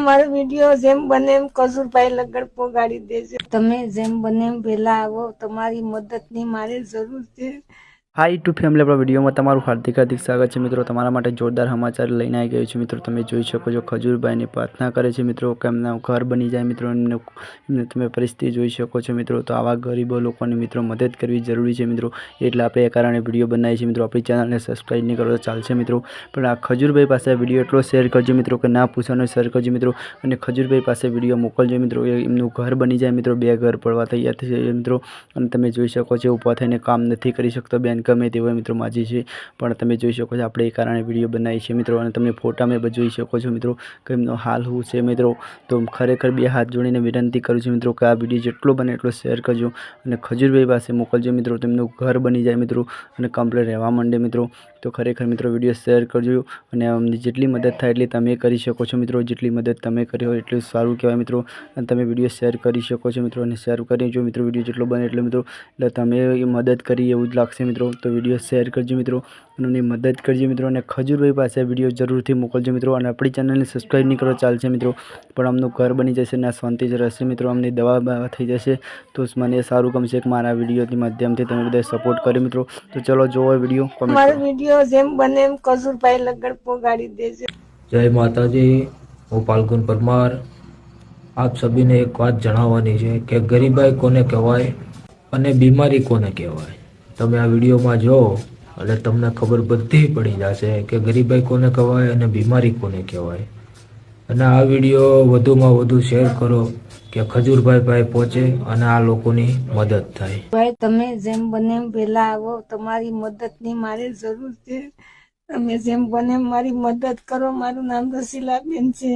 મારો વિડિયો જેમ બને એમ કસુરભાઈ લગડ પોગાડી દેજો। તમે જેમ બને એમ વહેલા આવો, તમારી મદદની મારે જરૂર છે। हाई यूट्यूब फैमिली अपना वीडियो में तमारू हार्दिक हार्दिक स्वागत है। मित्रों तमारा माटे जोरदार समाचार लईने आई गयो छे। मित्रों तमे जोई शको छो खजूरभाई ने प्रार्थना करे छे मित्रों के एमना घर बनी जाए। मित्रों एमने तमे परिस्थिति जोई शको छो। मित्रों तो आवा गरीब लोकोनी मित्रों मदद करवी जरूरी छे। मित्रों एटले आपणे ए कारणे विडियो बनावी छे। मित्रों अपनी चेनल ने सब्सक्राइब नहीं करो तो चालशे। मित्रों पण आ खजूरभाई पासे विडियो एटलो शेर करजो मित्रों के ना पूछानो शेर करजो मित्रों। अने खजूरभाई पासे विडियो मोकलजो मित्रों, एमनुं घर बनी जाए। मित्रों बे घर पड़वा तैयार थई मित्रों। अने तमे जोई शको छो ऊभा थईने काम नथी करी शकतो बेन गमे ते होय मित्रों माजी छे, पण तमे जोई शको छो आपणे ए कारणे विडियो बनावी छे। मित्रों अने तमे फोटा में जोई शको छो मित्रों के एमनो हाल शुं छे। मित्रों तो खरेखर बे हाथ जोड़ीने विनंती करूं छुं मित्रों के आ विडियो जेटलो बने एटलो शेर करजो अने खजूरभाई पासे मोकलजो मित्रों। तेमनुं घर बनी जाए मित्रों अने कम्प्लीट रहेवा मांडे मित्रों। तो खरेखर मित्रों विडियो शेर करजो अने अमने जेटली मदद थाय एटली तमे करी शको छो मित्रों। जेटली मदद तमे करी होय एटલું सारूं कहेवाय मित्रों। अने तमे विडियो शेर करी शको छो मित्रों अने शेर करजो मित्रों। विडियो जेटलो बने एटलो मित्रों એટલે તમે મદદ કરી એવું જ લાગશે मित्रों। तो विडियो शेर करजो मित्रों અને મદદ કરજો મિત્રો। અને ખજૂરભાઈ પાસે વિડીયો જરૂરથી મોકલજો મિત્રો। અને આપણી ચેનલને સબસ્ક્રાઈબ નહીં કરો ચાલશે મિત્રો, પણ આમનું ઘર બની જશે ને શાંતિ જ રહેશે મિત્રો। અમને દવા થઈ જશે તો મને સારું ગમશે કે મારા વિડીયોની માધ્યમથી તમે બધા સપોર્ટ કર્યો મિત્રો। તો ચલો જોવો વિડીયો, કોમેન્ટ મારો કરો। વિડિયો જેમ બને એમ કસુરભાઈ લગડ પોગાડી દેજો। जय माता जी, હું પાલગુન પરમાર। આપ સભીને એક વાત જણાવવાની છે કે ગરીબાઈ કોને કહેવાય અને બીમારી કોને કહેવાય। તમે આ વિડીયોમાં જો એટલે તમને ખબર બધી પડી જશે કે ગરીબાઈ કોને કહેવાય અને બીમારી કોને કહેવાય। અને આ વિડીયો વધુમાં વધુ શેર કરો કે ખજૂરભાઈ પાસે પહોંચે અને આ લોકોની મદદ થાય। ભાઈ તમે જેમ બને એમ વહેલા આવો, તમારી મદદની મારે જરૂર છે। તમે જેમ બને એમ મારી મદદ કરો। મારું નામ રસીલાબેન છે।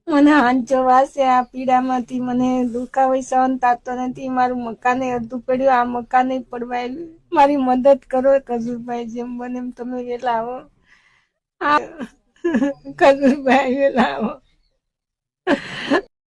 મને હાંચો વાસે આ પીડામાંથી મને દુખાવો સહન થતો નથી। મારું મકાને અડધું પડ્યું, આ મકાને પડવાયેલું। મારી મદદ કરો ખજૂરભાઈ, જેમ બને એમ તમે વહેલા આવો। ખજૂરભાઈ વહેલા આવો।